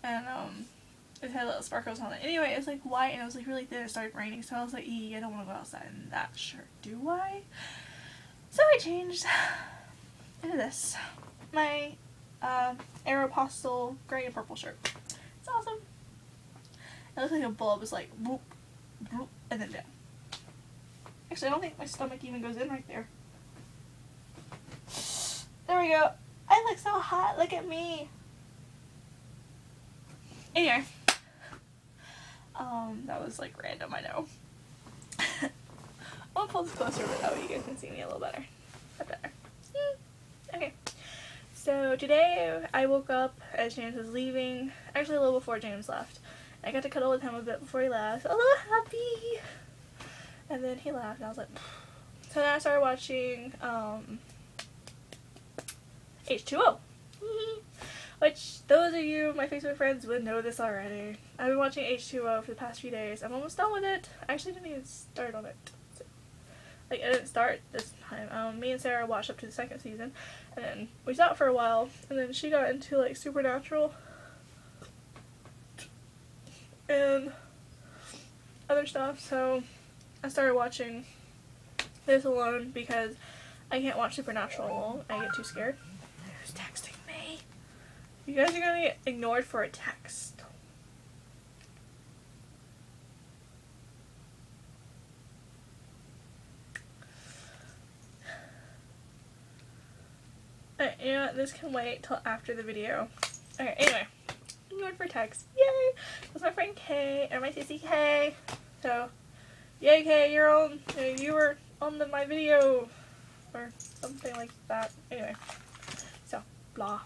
and it had little sparkles on it. Anyway, it was like white and it was like really thin. It started raining, so I was like, I don't want to go outside in that shirt, do I? So I changed into this, my Aeropostale gray and purple shirt. It's awesome. It looks like a bulb is like whoop, whoop, and then down. Actually, I don't think my stomach even goes in right there. There we go. I look so hot. Look at me. Anyway, that was like random, I know. I'll pull this closer, but that way you guys can see me a little better. Better. Okay. So today I woke up as James was leaving. Actually, a little before James left. I got to cuddle with him a bit before he left. A little happy. And then he left, and I was like, pfft. So then I started watching H2O. Which, those of you, my Facebook friends, would know this already. I've been watching H2O for the past few days. I'm almost done with it. I actually didn't even start on it. So, like, I didn't start this time. Me and Sarah watched up to the 2nd season, and then we stopped for a while, and then she got into, like, Supernatural and other stuff, so I started watching this alone because I can't watch Supernatural alone. I get too scared. Who's texting me? You guys are gonna get ignored for a text. Alright, you know what? This can wait till after the video. Okay, anyway. Ignored for text. Yay! That's my friend Kay, or my sissy Kay. So, yay Kay, you were on my video. Or something like that. Anyway. So, blah.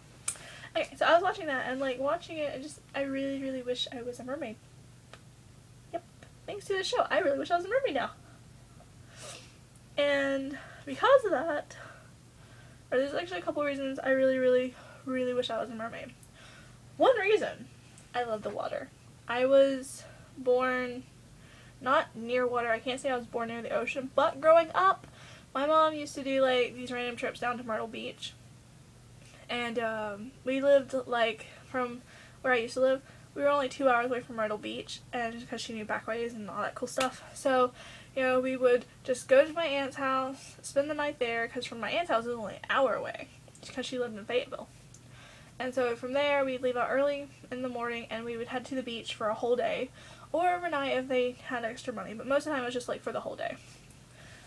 Okay, so I was watching that, and like watching it, I really, really wish I was a mermaid. Yep. Thanks to the show, I really wish I was a mermaid now. And because of that, or there's actually a couple reasons I really, really, really wish I was a mermaid. One reason, I love the water. I was born not near water. I can't say I was born near the ocean, but growing up, my mom used to do like these random trips down to Myrtle Beach. And we lived like from where I used to live, we were only 2 hours away from Myrtle Beach, and just because she knew backways and all that cool stuff. So, you know, we would just go to my aunt's house, spend the night there, because from my aunt's house it was only an hour away, because she lived in Fayetteville. And so from there, we'd leave out early in the morning, and we would head to the beach for a whole day, or overnight if they had extra money, but most of the time it was just like for the whole day.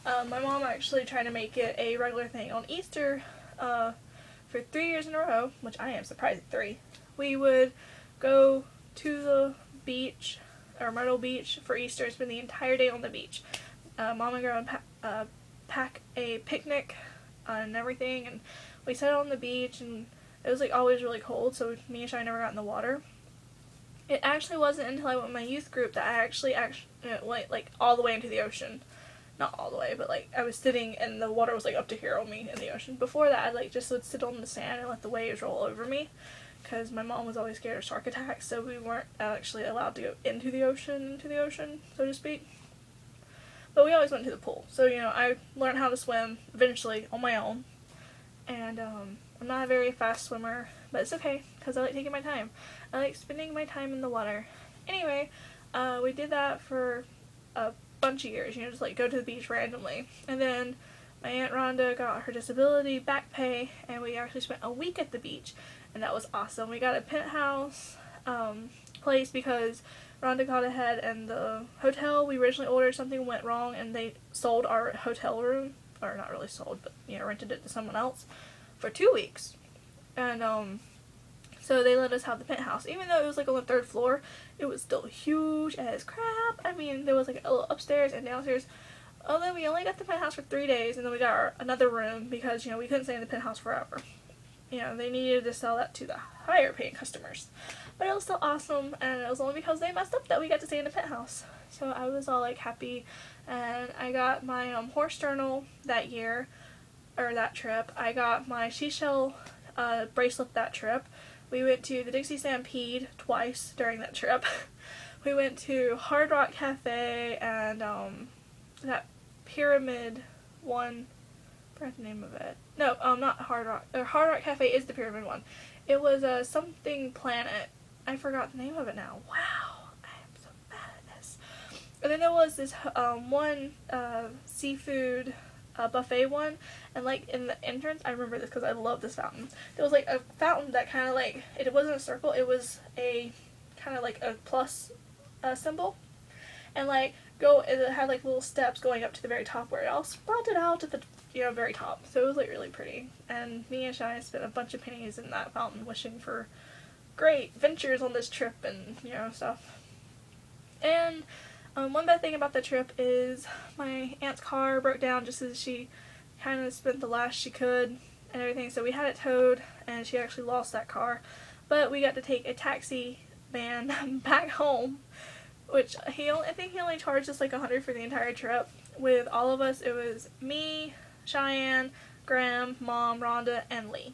My mom actually tried to make it a regular thing on Easter for 3 years in a row, which I am surprised at 3. We would go to the beach, or Myrtle Beach, for Easter, spend the entire day on the beach. Mom and Grandma would pack a picnic and everything, and we sat on the beach, and it was like always really cold, so me and Shai never got in the water. It actually wasn't until I went with my youth group that I actually went like all the way into the ocean. Not all the way, but like I was sitting and the water was like up to here on me in the ocean. Before that, I like just would sit on the sand and let the waves roll over me, because my mom was always scared of shark attacks, so we weren't actually allowed to go into the ocean, so to speak. But we always went to the pool, so you know, I learned how to swim eventually on my own. And I'm not a very fast swimmer, but it's okay, because I like taking my time. I like spending my time in the water. Anyway, we did that for a bunch of years, you know, just like go to the beach randomly. And then my Aunt Rhonda got her disability back pay, and we actually spent a week at the beach, and that was awesome. We got a penthouse place because Rhonda got ahead, and the hotel we originally ordered, something went wrong, and they sold our hotel room, or not really sold, but you know, rented it to someone else for 2 weeks. And so they let us have the penthouse. Even though it was like on the 3rd floor, it was still huge as crap. I mean, there was like a little upstairs and downstairs. Although we only got the penthouse for 3 days, and then we got another room because, you know, we couldn't stay in the penthouse forever. You know, they needed to sell that to the higher paying customers. But it was still awesome, and it was only because they messed up that we got to stay in the penthouse. So I was all like happy, and I got my horse journal that year, or that trip. I got my seashell bracelet that trip. We went to the Dixie Stampede twice during that trip. We went to Hard Rock Cafe and that pyramid one. I forgot the name of it. No, not Hard Rock. Hard Rock Cafe is the pyramid one. It was something planet. I forgot the name of it now. Wow, I am so bad at this. And then there was this one seafood buffet one, and like in the entrance, I remember this because I love this fountain. There was like a fountain that kind of like, it wasn't a circle, it was a kind of like a plus symbol, and like it had like little steps going up to the very top where it all sprouted out at the very top. So it was like really pretty, and me and Shai spent a bunch of pennies in that fountain wishing for great ventures on this trip and stuff. And one bad thing about the trip is my aunt's car broke down just as she kind of spent the last she could and everything, so we had it towed and she actually lost that car. But we got to take a taxi van back home, which I think he only charged us like $100 for the entire trip. With all of us, it was me, Cheyenne, Graham, Mom, Rhonda, and Lee.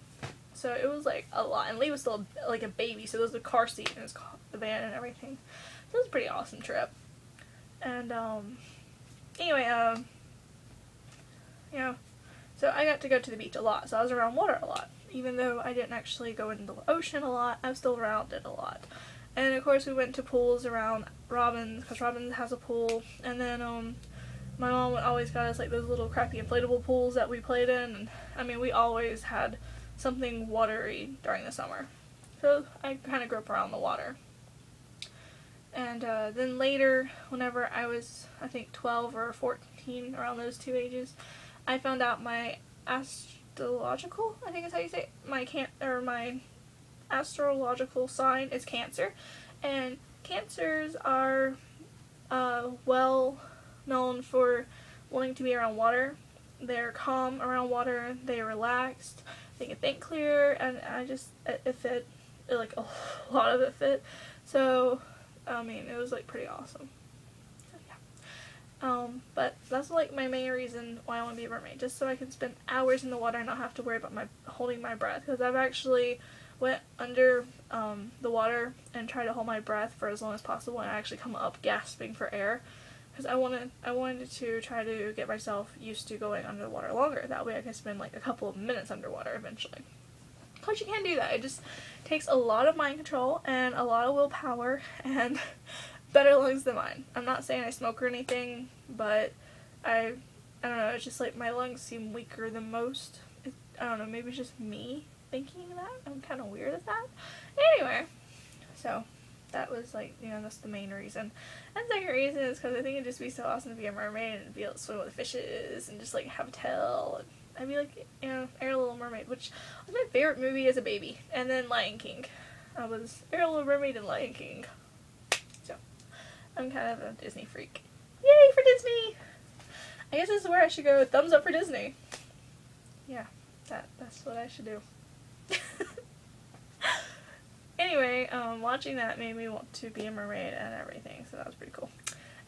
So it was like a lot, and Lee was still like a baby, so there was a car seat in the van and everything. So it was a pretty awesome trip. And anyway, so I got to go to the beach a lot, so I was around water a lot. Even though I didn't actually go into the ocean a lot, I was still around it a lot. And of course we went to pools around Robin's, because Robin's has a pool. And then my mom always got us like those little crappy inflatable pools that we played in. And I mean, we always had something watery during the summer. So I kind of grew up around the water. And then later, whenever I was, I think 12 or 14, around those two ages, I found out my astrological, I think is how you say it, my astrological sign is Cancer. And Cancers are well known for wanting to be around water. They're calm around water, they're relaxed, they can think clear, and it fit, like a lot of it fit. So I mean, it was like pretty awesome. So, yeah. But that's like my main reason why I want to be a mermaid, just so I can spend hours in the water and not have to worry about holding my breath. Because I've actually went under the water and tried to hold my breath for as long as possible, and I actually come up gasping for air. Because I wanted to try to get myself used to going under the water longer. That way I can spend like a couple of minutes underwater eventually. Because you can't do that. It just takes a lot of mind control and a lot of willpower and better lungs than mine. I'm not saying I smoke or anything, but I don't know, it's just like my lungs seem weaker than most. I don't know, maybe it's just me thinking that. I'm kind of weird at that. Anyway, so that was like, that's the main reason. And the second reason is because I think it'd just be so awesome to be a mermaid and be able to swim with the fishes and just like have a tail. And I'd be like, Ariel Little Mermaid, which was my favorite movie as a baby. And then Lion King. I was Ariel Little Mermaid and Lion King. So, I'm kind of a Disney freak. Yay for Disney! I guess this is where I should go. Thumbs up for Disney. Yeah, that's what I should do. Anyway, watching that made me want to be a mermaid and everything, so that was pretty cool.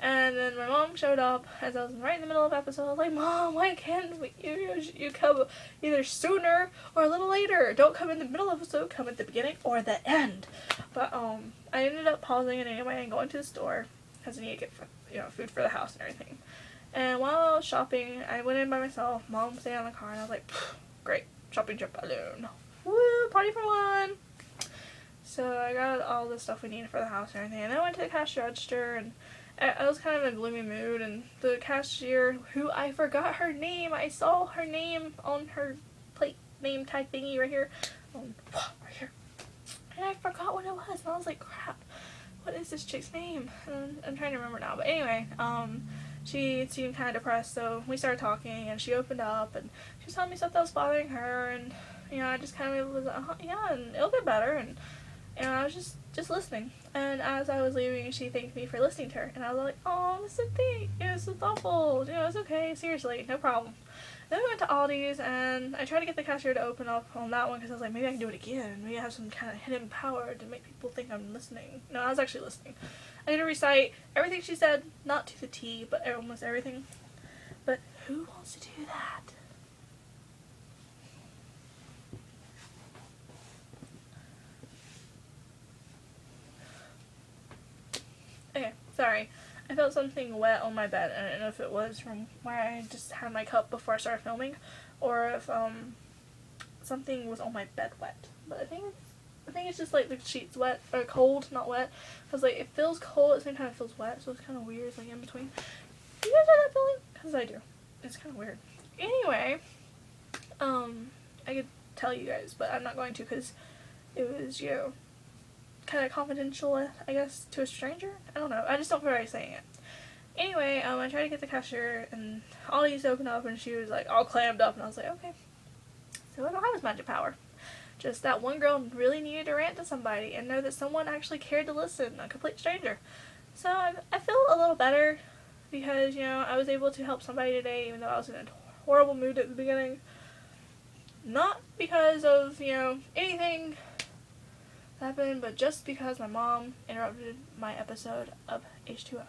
And then my mom showed up as I was right in the middle of the episode. I was like, Mom, why can't you come either sooner or a little later? Don't come in the middle of the episode, come at the beginning or the end. But I ended up pausing it anyway and going to the store because I need to get food for the house and everything. And while I was shopping, I went in by myself. Mom stayed in the car, and I was like, great, shopping trip alone. Woo, party for one. So I got all the stuff we needed for the house and everything. And then I went to the cash register, and I was kind of in a gloomy mood, and the cashier, who I forgot her name, I saw her name on her plate name tag thingy right here, right here, and I forgot what it was, and I was like, crap, what is this chick's name? And I'm trying to remember now, but anyway, she seemed kind of depressed, so we started talking, and she opened up, and she was telling me stuff that was bothering her, and, I just kind of was like, yeah, and it'll get better, and I was just listening. And as I was leaving, she thanked me for listening to her. And I was like, oh, this is this is thoughtful. It's okay. Seriously, no problem. Then we went to Aldi's, and I tried to get the cashier to open up on that one because I was like, maybe I can do it again. Maybe I have some kind of hidden power to make people think I'm listening. No, I was actually listening. I had to recite everything she said, not to the T, but almost everything. But who wants to do that? Okay, sorry. I felt something wet on my bed, and I don't know if it was from where I just had my cup before I started filming, or if something was on my bed wet. But I think I think it's just like the sheet's wet, or cold, not wet. Because like it feels cold at the same time it feels wet, so it's kind of weird. It's like in between. Do you guys have that feeling? Because I do. It's kind of weird. Anyway, I could tell you guys, but I'm not going to because it was, you know, kind of confidential, I guess, to a stranger. I don't know. I just don't feel right saying it. Anyway, I tried to get the cashier, and Ollie's opened up, and she was like all clammed up, and I was like, okay. So I don't have his magic power. Just that one girl really needed to rant to somebody and know that someone actually cared to listen, a complete stranger. So I feel a little better because, you know, I was able to help somebody today, even though I was in a horrible mood at the beginning. Not because of, you know, anything that happened, but just because my mom interrupted my episode of H2O.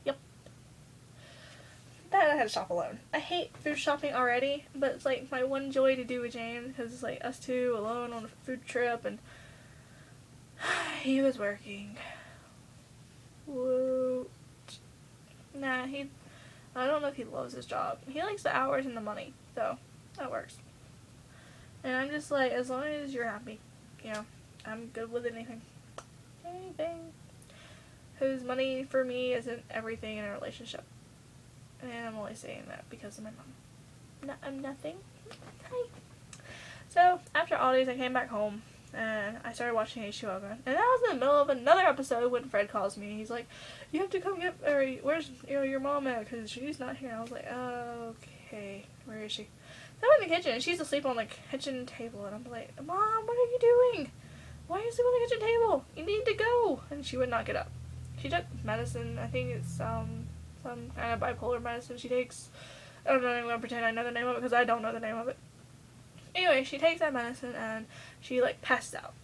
Yep. That I had to shop alone. I hate food shopping already, but it's like my one joy to do with James because it's like us two alone on a food trip, and he was working. Whoa. Nah, I don't know if he loves his job. He likes the hours and the money, so that works. And I'm just like, as long as you're happy, you know, I'm good with anything. Anything. Because money for me isn't everything in a relationship. And I'm only saying that because of my mom. I'm nothing. Hi. So, after all these, I came back home. And I started watching H2O again. And I was in the middle of another episode when Fred calls me. He's like, you have to come get, or where's, you know, your mom at? Because she's not here. And I was like, okay, where is she? So I'm in the kitchen, and she's asleep on the kitchen table. And I'm like, Mom, what are you doing? Why are you asleep on the kitchen table? You need to go. And she would not get up. She took medicine. I think it's some kind of bipolar medicine she takes. I don't know, I'm going to pretend I know the name of it because I don't know the name of it. Anyway, she takes that medicine and she like passed out.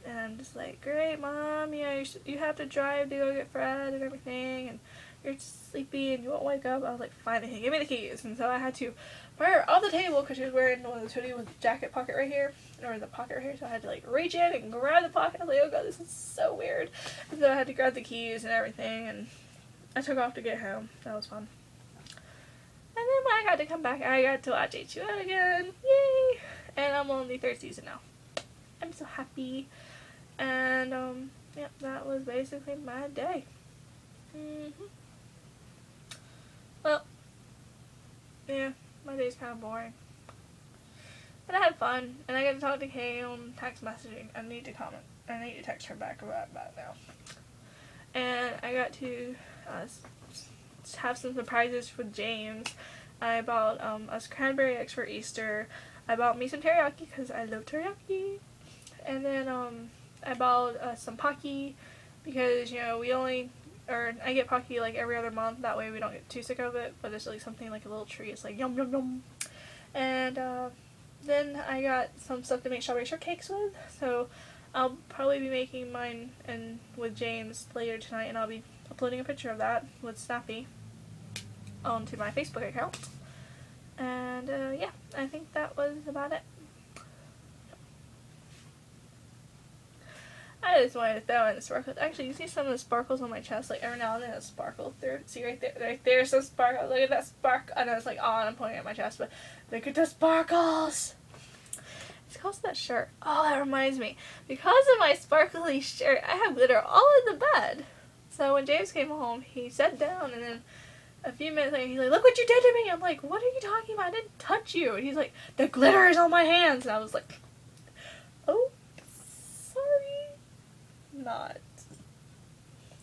And I'm just like, great, Mom, you know, you have to drive to go get Fred and everything, and you're sleepy and you won't wake up. I was like, fine, give me the keys. And so I had to pry her off the table because she was wearing one of those hoodies with the jacket pocket right here, or the pocket right here, so I had to like reach in and grab the pocket. I was like, oh god, this is so weird. And so I had to grab the keys and everything, and I took off to get home. That was fun. And then when I got to come back, I got to watch H2O again. Yay! And I'm on the 3rd season now. I'm so happy. And, yeah, that was basically my day. Well, yeah, my day's kind of boring. But I had fun, and I got to talk to Kay on text messaging. I need to comment. I need to text her back about that now. And I got to have some surprises with James. I bought us cranberry eggs for Easter. I bought me some teriyaki because I love teriyaki. And then I bought some Pocky because, you know, I get Pocky like every other month. That way we don't get too sick of it. But it's like something like a little treat. It's like yum yum yum. And then I got some stuff to make strawberry shortcakes with. So I'll probably be making mine and with James later tonight, and I'll be uploading a picture of that with Snappy onto my Facebook account. And yeah, I think that was about it. I just wanted to throw in the sparkles. Actually, you see some of the sparkles on my chest, like every now and then a sparkle through. See right there's some sparkle. Look at that spark. I know it's like on, I'm pointing at my chest, but look at the sparkles. It's because of that shirt. Oh, that reminds me. Because of my sparkly shirt, I have glitter all in the bed. So when James came home, he sat down, and then a few minutes later, he's like, look what you did to me. I'm like, what are you talking about? I didn't touch you. And he's like, the glitter is on my hands. And I was like, oh, sorry. Not.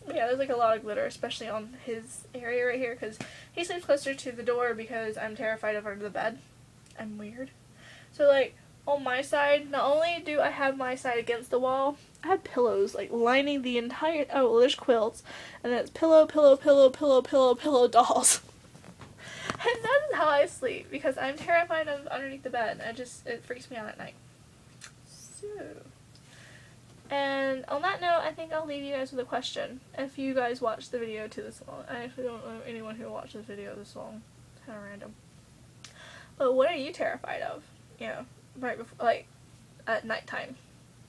But yeah, there's like a lot of glitter, especially on his area right here, because he sleeps closer to the door because I'm terrified of under the bed. I'm weird. So like, on my side, not only do I have my side against the wall, I have pillows like lining the entire, oh, well, there's quilts, and then it's pillow dolls. And that's how I sleep, because I'm terrified of underneath the bed. It freaks me out at night. So, and on that note, I think I'll leave you guys with a question. If you guys watched the video to this long, I actually don't know anyone who watched this video this long. It's kind of random. But what are you terrified of? You know, right before, like, at nighttime.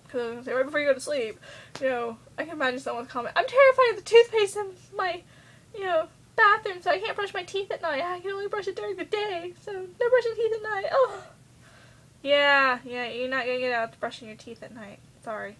Because right before you go to sleep, you know, I can imagine someone's comment, I'm terrified of the toothpaste in my, you know, bathroom, so I can't brush my teeth at night. I can only brush it during the day, so no brushing teeth at night. Oh, yeah, you're not gonna get out to brushing your teeth at night. Sorry.